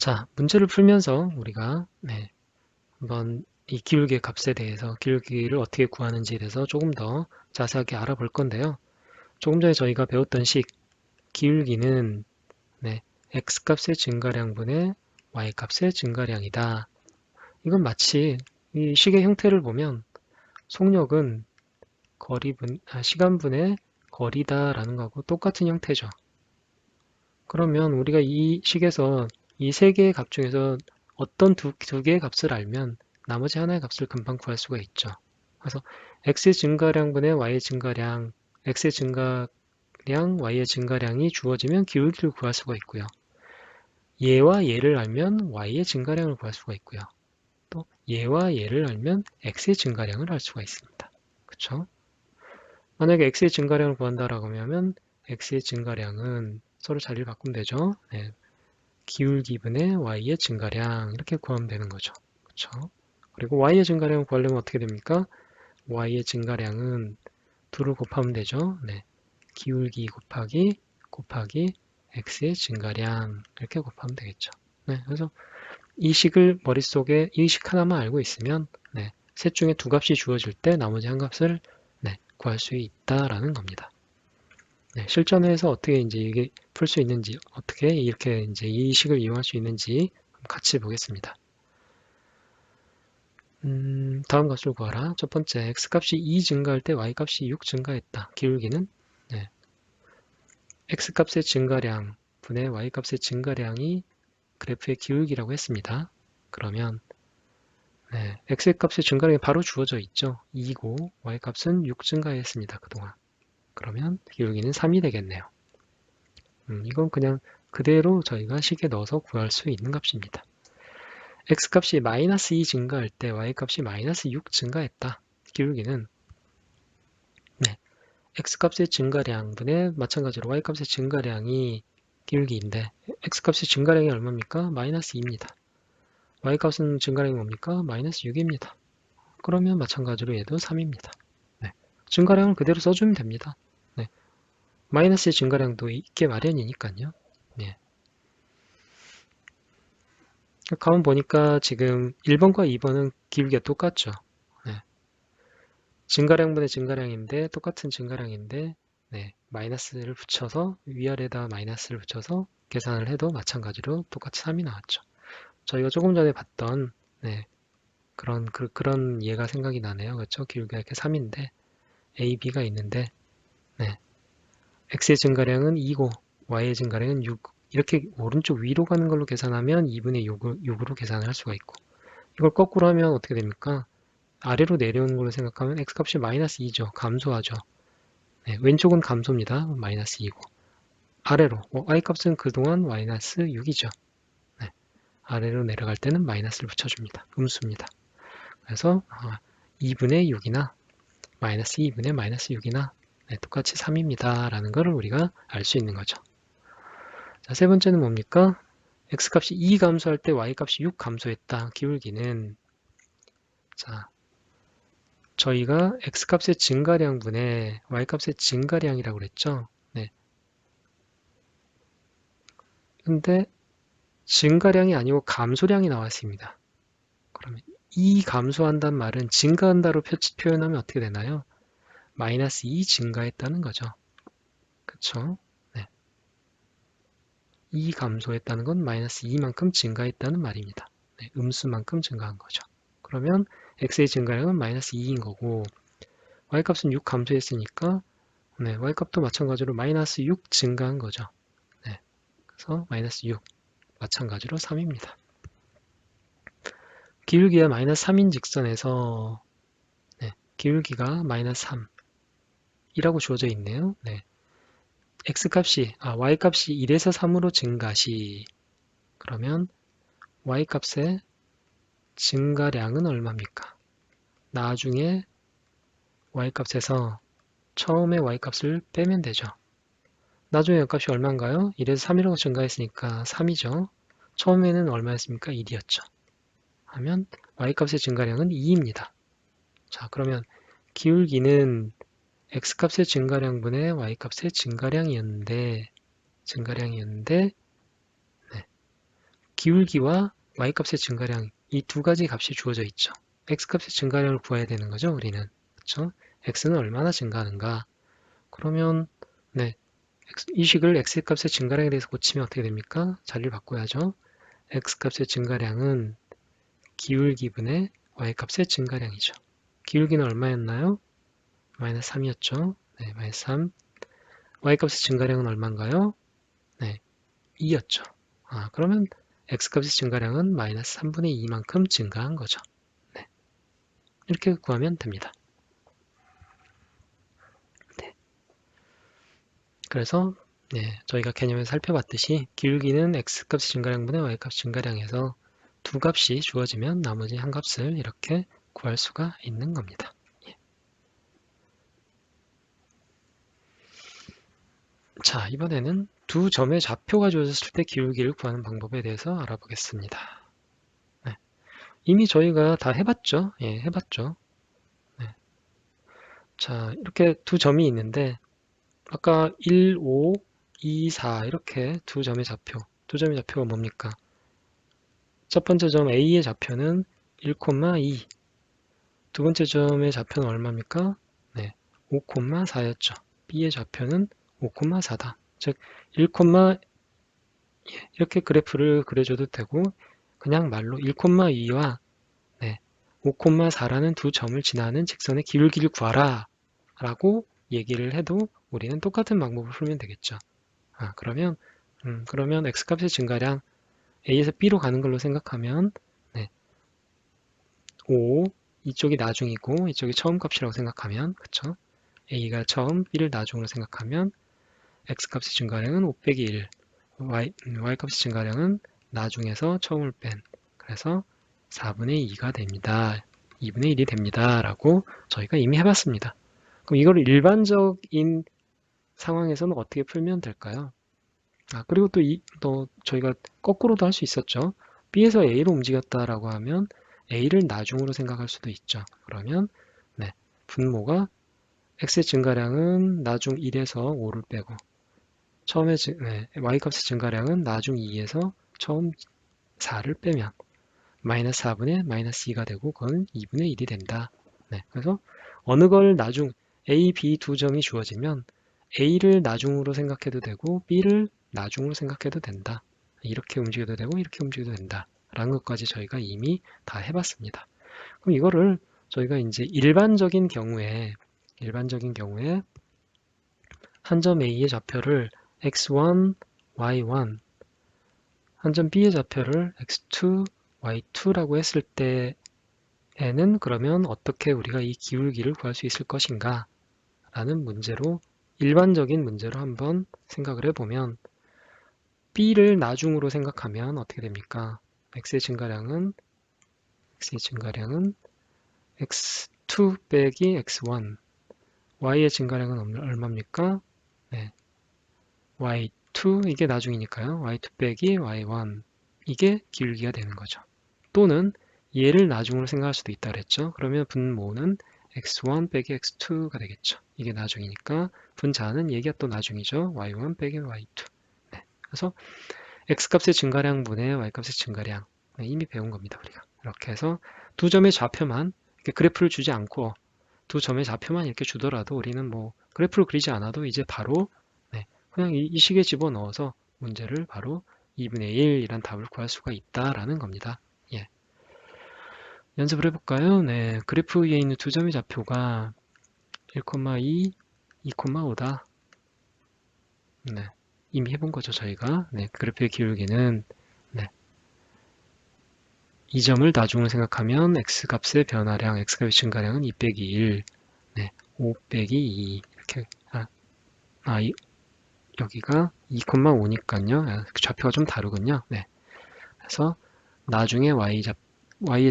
자, 문제를 풀면서 우리가 한번 이 기울기의 값에 대해서 기울기를 어떻게 구하는지에 대해서 조금 더 자세하게 알아볼 건데요. 조금 전에 저희가 배웠던 식 기울기는 x값의 증가량분의 y값의 증가량이다. 이건 마치 이 식의 형태를 보면 속력은 시간분의 거리다라는 거하고 똑같은 형태죠. 그러면 우리가 이 식에서 이 세 개의 값 중에서 어떤 두 개의 값을 알면 나머지 하나의 값을 금방 구할 수가 있죠. 그래서 x의 증가량분의 y의 증가량, x의 증가량, y의 증가량이 주어지면 기울기를 구할 수가 있고요. 얘와 얘를 알면 y의 증가량을 구할 수가 있고요. 또 얘와 얘를 알면 x의 증가량을 알 수가 있습니다. 그쵸? 만약에 x의 증가량을 구한다라고 하면 x의 증가량은 서로 자리를 바꾸면 되죠. 기울기분의 y의 증가량 이렇게 구하면 되는 거죠. 그쵸? 그리고 y의 증가량을 구하려면 어떻게 됩니까? y의 증가량은 2를 곱하면 되죠. 기울기 곱하기 x의 증가량 이렇게 곱하면 되겠죠. 그래서 이 식을 머릿속에 이 식 하나만 알고 있으면 셋 중에 두 값이 주어질 때 나머지 한 값을 구할 수 있다라는 겁니다. 실전에서 어떻게 이제 이게 풀 수 있는지, 어떻게 이렇게 이제 이 식을 이용할 수 있는지 같이 보겠습니다. 다음 값을 구하라. 첫 번째, x값이 2 증가할 때 y값이 6 증가했다. 기울기는 x값의 증가량 분의 y값의 증가량이 그래프의 기울기라고 했습니다. 그러면 x의 값의 증가량이 바로 주어져 있죠. 2고 y값은 6 증가했습니다. 그동안. 그러면 기울기는 3이 되겠네요. 이건 그냥 그대로 저희가 식에 넣어서 구할 수 있는 값입니다. x값이 마이너스 2 증가할 때 y값이 마이너스 6 증가했다. 기울기는 x값의 증가량분의 마찬가지로 y값의 증가량이 기울기인데 x값의 증가량이 얼마입니까? 마이너스 2입니다. y값은 증가량이 뭡니까? 마이너스 6입니다. 그러면 마찬가지로 얘도 3입니다. 증가량을 그대로 써주면 됩니다. 마이너스의 증가량도 있게 마련이니까요. 가만 보니까 지금 1번과 2번은 기울기가 똑같죠. 증가량분의 증가량인데 똑같은 증가량인데 마이너스를 붙여서 위아래에다 마이너스를 붙여서 계산을 해도 마찬가지로 똑같이 3이 나왔죠. 저희가 조금 전에 봤던 그런 예가 생각이 나네요. 그렇죠? 기울기가 이렇게 3인데 A, B가 있는데 X의 증가량은 2고 Y의 증가량은 6 이렇게 오른쪽 위로 가는 걸로 계산하면 2분의 6으로 계산을 할 수가 있고 이걸 거꾸로 하면 어떻게 됩니까? 아래로 내려오는 걸로 생각하면 X값이 마이너스 2죠. 감소하죠. 왼쪽은 감소입니다. 마이너스 2고 아래로 Y값은 그동안 마이너스 6이죠. 아래로 내려갈 때는 마이너스를 붙여줍니다. 음수입니다. 그래서 2분의 6이나 마이너스 2분의 마이너스 6이나 똑같이 3입니다. 라는 것을 우리가 알 수 있는 거죠. 자, 세 번째는 뭡니까? X값이 2 감소할 때 Y값이 6 감소했다. 기울기는 자, 저희가 X값의 증가량분의 Y값의 증가량이라고 그랬죠. 근데 증가량이 아니고 감소량이 나왔습니다. 그러면 이 감소한다는 말은 증가한다로 표현하면 어떻게 되나요? 마이너스 2 증가했다는 거죠. 그쵸? 이 감소했다는 건 마이너스 2만큼 증가했다는 말입니다. 음수만큼 증가한 거죠. 그러면 x의 증가량은 마이너스 2인 거고 y값은 6 감소했으니까 y값도 마찬가지로 마이너스 6 증가한 거죠. 그래서 마이너스 6 마찬가지로 3입니다. 기울기가 마이너스 3인 직선에서 기울기가 마이너스 3이라고 주어져 있네요. y값이 1에서 3으로 증가시 그러면 y값의 증가량은 얼마입니까? 나중에 y값에서 처음에 y값을 빼면 되죠. 나중에 y값이 얼마인가요? 1에서 3이라고 증가했으니까 3이죠. 처음에는 얼마였습니까? 1이었죠. 하면 y값의 증가량은 2입니다. 자, 그러면 기울기는 x값의 증가량분의 y값의 증가량이었는데 기울기와 y값의 증가량 이 두 가지 값이 주어져 있죠. x값의 증가량을 구해야 되는 거죠, 우리는. 그렇죠? x는 얼마나 증가하는가? 그러면 네, 이 식을 x값의 증가량에 대해서 고치면 어떻게 됩니까? 자리를 바꿔야죠. x값의 증가량은 기울기분의 y값의 증가량이죠. 기울기는 얼마였나요? 마이너스 3이었죠. 네, 마이너스 3. y값의 증가량은 얼마인가요? 네, 2였죠. 그러면 x값의 증가량은 마이너스 3분의 2만큼 증가한 거죠. 네, 이렇게 구하면 됩니다. 네, 그래서 저희가 개념에서 살펴봤듯이 기울기는 x값의 증가량분의 y값 증가량에서 두 값이 주어지면 나머지 한 값을 이렇게 구할 수가 있는 겁니다. 자, 이번에는 두 점의 좌표가 주어졌을 때 기울기를 구하는 방법에 대해서 알아보겠습니다. 네, 이미 저희가 다 해봤죠? 예, 해봤죠. 네. 자, 이렇게 두 점이 있는데 아까 1, 5, 2, 4 이렇게 두 점의 좌표가 뭡니까? 첫 번째 점 A의 좌표는 1,2, 두 번째 점의 좌표는 얼마입니까? 네, 5,4였죠. B의 좌표는 5,4다. 즉, 1, 이렇게 그래프를 그려줘도 되고 그냥 말로 1,2와 5,4라는 두 점을 지나는 직선의 기울기를 구하라 라고 얘기를 해도 우리는 똑같은 방법을 풀면 되겠죠. 그러면 x값의 증가량 a에서 b로 가는 걸로 생각하면 5, 이쪽이 나중이고 이쪽이 처음 값이라고 생각하면 그쵸? a가 처음, b를 나중으로 생각하면 x값의 증가량은 5 빼기 1, y값의 증가량은 나중에서 처음을 뺀 그래서 4분의 2가 됩니다. 2분의 1이 됩니다. 라고 저희가 이미 해봤습니다. 그럼 이걸 일반적인 상황에서는 어떻게 풀면 될까요? 그리고 또 저희가 거꾸로도 할 수 있었죠. B에서 A로 움직였다라고 하면 A를 나중으로 생각할 수도 있죠. 그러면 분모가 X의 증가량은 나중 1에서 5를 빼고 처음에 Y값의 증가량은 나중 2에서 처음 4를 빼면 마이너스 4분의 마이너스 2가 되고 그건 2분의 1이 된다. 그래서 어느 걸 A, B 두 점이 주어지면 A를 나중으로 생각해도 되고 B를 나중으로 생각해도 된다. 이렇게 움직여도 되고 이렇게 움직여도 된다. 라는 것까지 저희가 이미 다 해봤습니다. 그럼 이거를 저희가 이제 일반적인 경우에 한 점 A의 좌표를 x1, y1, 한 점 B의 좌표를 x2, y2라고 했을 때에는 그러면 어떻게 우리가 이 기울기를 구할 수 있을 것인가 라는 문제로 일반적인 문제로 한번 생각을 해보면 B를 나중으로 생각하면 어떻게 됩니까? X의 증가량은 X2 빼기 X1 Y의 증가량은 얼마입니까? Y2 이게 나중이니까요. Y2 빼기 Y1 이게 기울기가 되는 거죠. 또는 얘를 나중으로 생각할 수도 있다 그랬죠. 그러면 분모는 X1 빼기 X2가 되겠죠. 이게 나중이니까 분자는 얘가 또 나중이죠. Y1 빼기 Y2 그래서 X값의 증가량분의 Y값의 증가량 이미 배운 겁니다. 우리가 이렇게 해서 두 점의 좌표만 그래프를 주지 않고 두 점의 좌표만 이렇게 주더라도 우리는 뭐 그래프를 그리지 않아도 이제 바로 그냥 이 식에 집어넣어서 문제를 바로 2분의 1이란 답을 구할 수가 있다라는 겁니다. 예. 연습을 해볼까요? 그래프 위에 있는 두 점의 좌표가 1,2, 2,5다. 이미 해본 거죠, 저희가. 그래프의 기울기는 이 점을 나중으로 생각하면 x값의 변화량, x값의 증가량은 2 빼기 1, 5 빼기 2 이렇게 여기가 2,5니까요. 좌표가 좀 다르군요. 그래서 나중에 y의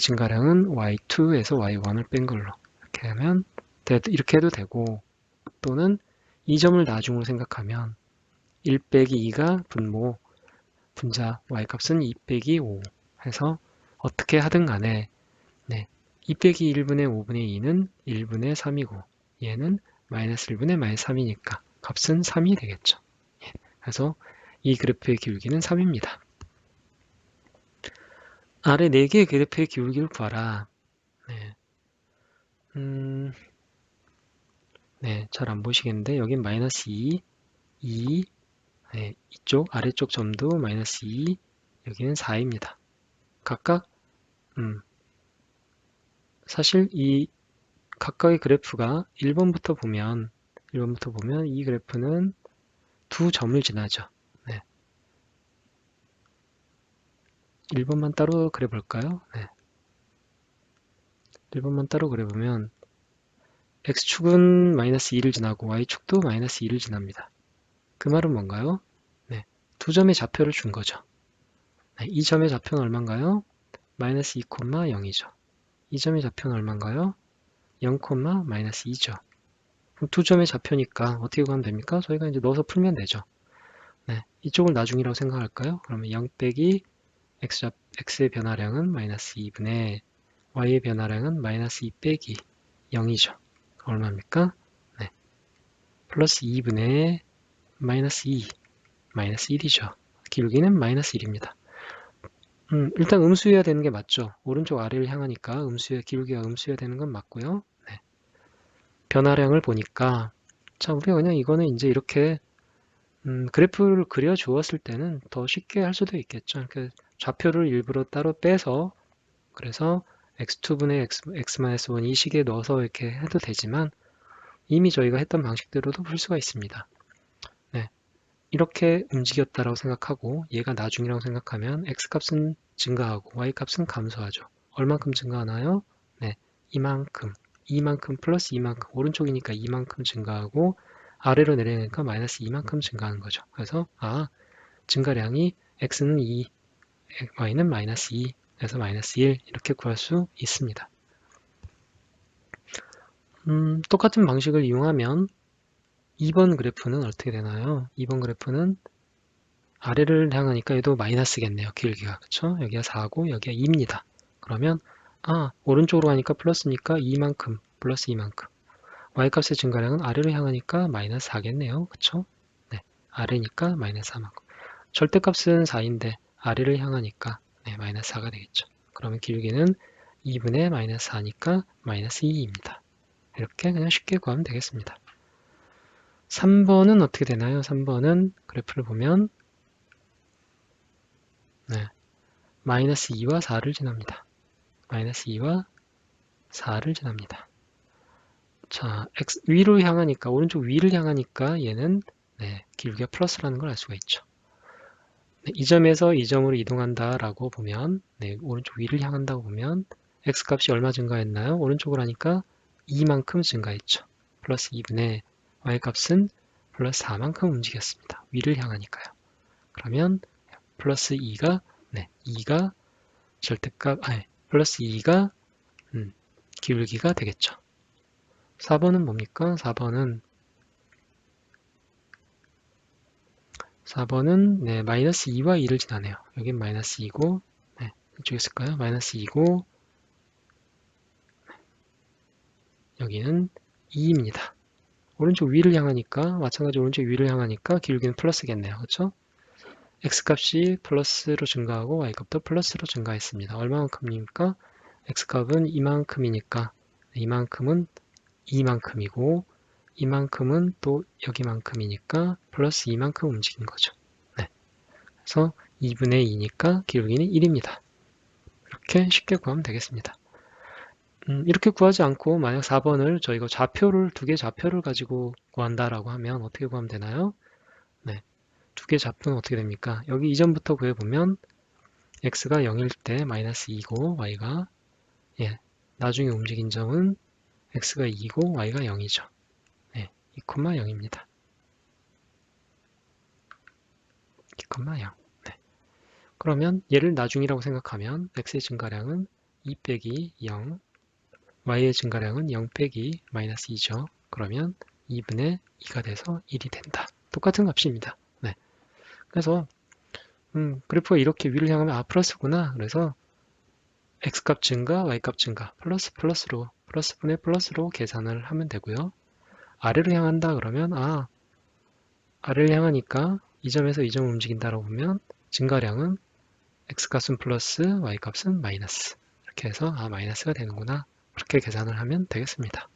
증가량은 y2에서 y1을 뺀 걸로 이렇게 하면 이렇게 해도 되고 또는 이 점을 나중으로 생각하면 1 빼기 2가 분자 y값은 2 빼기 5 해서 어떻게 하든 간에 2 빼기 1분의 5분의 2는 1분의 3이고 얘는 마이너스 1분의 마이너스 3이니까 값은 3이 되겠죠. 그래서 이 그래프의 기울기는 3입니다. 아래 4개의 그래프의 기울기를 구하라. 네. 네, 잘 안 보시겠는데 여긴 마이너스 2, 2, 네, 이쪽 아래쪽 점도 마이너스 2, 여기는 4입니다. 각각 사실 이 각각의 그래프가 1번부터 보면 이 그래프는 두 점을 지나죠. 네, 1번만 따로 그려볼까요? 네, 1번만 따로 그려보면 x축은 마이너스 2를 지나고 y축도 마이너스 2를 지납니다. 그 말은 뭔가요? 네, 두 점의 좌표를 준 거죠. 네, 이 점의 좌표는 얼마인가요? 마이너스 2, 0이죠. 이 점의 좌표는 얼마인가요? 0, 마이너스 2죠. 그럼 두 점의 좌표니까 어떻게 구하면 됩니까? 저희가 이제 넣어서 풀면 되죠. 네, 이쪽을 나중이라고 생각할까요? 그러면 0 빼기 x의 변화량은 마이너스 2분의 y의 변화량은 마이너스 2 빼기 0이죠. 얼마입니까? 네, 플러스 2분의 마이너스 2, 마이너스 1이죠. 기울기는 마이너스 1입니다. 일단 음수여야 되는 게 맞죠. 오른쪽 아래를 향하니까 기울기가 음수여야 되는 건 맞고요. 네, 변화량을 보니까 자, 우리가 그냥 이거는 이제 이렇게 그래프를 그려 주었을 때는 더 쉽게 할 수도 있겠죠. 이렇게 좌표를 일부러 따로 빼서 그래서 x2분의 x-1 이 식에 넣어서 이렇게 해도 되지만 이미 저희가 했던 방식대로도 풀 수가 있습니다. 네, 이렇게 움직였다라고 생각하고 얘가 나중이라고 생각하면 x값은 증가하고 y값은 감소하죠. 얼만큼 증가하나요? 네, 이만큼 플러스 이만큼 오른쪽이니까 이만큼 증가하고 아래로 내려가니까 마이너스 이만큼 증가하는 거죠. 그래서 증가량이 x는 2, y는 마이너스 2, 그래서 마이너스 1 이렇게 구할 수 있습니다. 똑같은 방식을 이용하면 2번 그래프는 어떻게 되나요? 2번 그래프는 아래를 향하니까 얘도 마이너스겠네요. 기울기가. 그쵸? 여기가 4고 여기가 2입니다. 그러면 오른쪽으로 가니까 플러스니까 2만큼 플러스 2만큼 y값의 증가량은 아래로 향하니까 마이너스 4겠네요. 그쵸? 네, 아래니까 마이너스 4만큼 절대값은 4인데 아래를 향하니까 네, 마이너스 4가 되겠죠. 그러면 기울기는 2분의 마이너스 4니까 마이너스 2입니다. 이렇게 그냥 쉽게 구하면 되겠습니다. 3번은 어떻게 되나요? 3번은 그래프를 보면 네, 마이너스 2와 4를 지납니다. 마이너스 2와 4를 지납니다. 자, 위로 향하니까 오른쪽 위를 향하니까 얘는 네, 기울기가 플러스라는 걸 알 수가 있죠. 네, 이 점에서 이 점으로 이동한다 라고 보면 네, 오른쪽 위를 향한다고 보면 x값이 얼마 증가했나요? 오른쪽으로 하니까 2만큼 증가했죠. 플러스 2분의 y값은 플러스 4만큼 움직였습니다. 위를 향하니까요. 그러면 플러스 2가 네, 2가 플러스 2가 기울기가 되겠죠. 4번은 뭡니까? 4번은 네, 마이너스 2와 2를 지나네요. 여긴 마이너스 2고 네, 이쪽에 있을까요? 마이너스 2고 여기는 2입니다. 오른쪽 위를 향하니까 마찬가지로 오른쪽 위를 향하니까 기울기는 플러스겠네요. 그렇죠? x값이 플러스로 증가하고 y값도 플러스로 증가했습니다. 얼마만큼입니까? x값은 이만큼이니까 이만큼은 이만큼이고 이만큼은 또 여기만큼이니까 플러스 이만큼 움직인 거죠. 네. 그래서 2분의 2니까 기울기는 1입니다. 이렇게 쉽게 구하면 되겠습니다. 이렇게 구하지 않고 만약 4번을 저희가 두 개 좌표를 가지고 구한다라고 하면 어떻게 구하면 되나요? 네. 두 개 좌표는 어떻게 됩니까? 여기 이전부터 구해보면 x가 0일 때 마이너스 2고 y가 나중에 움직인 점은 x가 2고 y가 0이죠. 네, 2,0입니다. 2,0. 네. 그러면 얘를 나중이라고 생각하면 x의 증가량은 2 빼기 0, y의 증가량은 0 빼기 마이너스 2죠. 그러면 2분의 2가 돼서 1이 된다. 똑같은 값입니다. 네. 그래서 그래프가 이렇게 위를 향하면 플러스구나. 그래서 x값 증가, y값 증가, 플러스분의 플러스로 계산을 하면 되고요. 아래로 향한다 그러면 아래를 향하니까 이 점에서 이 점을 움직인다라고 보면 증가량은 x값은 플러스, y값은 마이너스. 이렇게 해서 마이너스가 되는구나. 그렇게 계산을 하면 되겠습니다.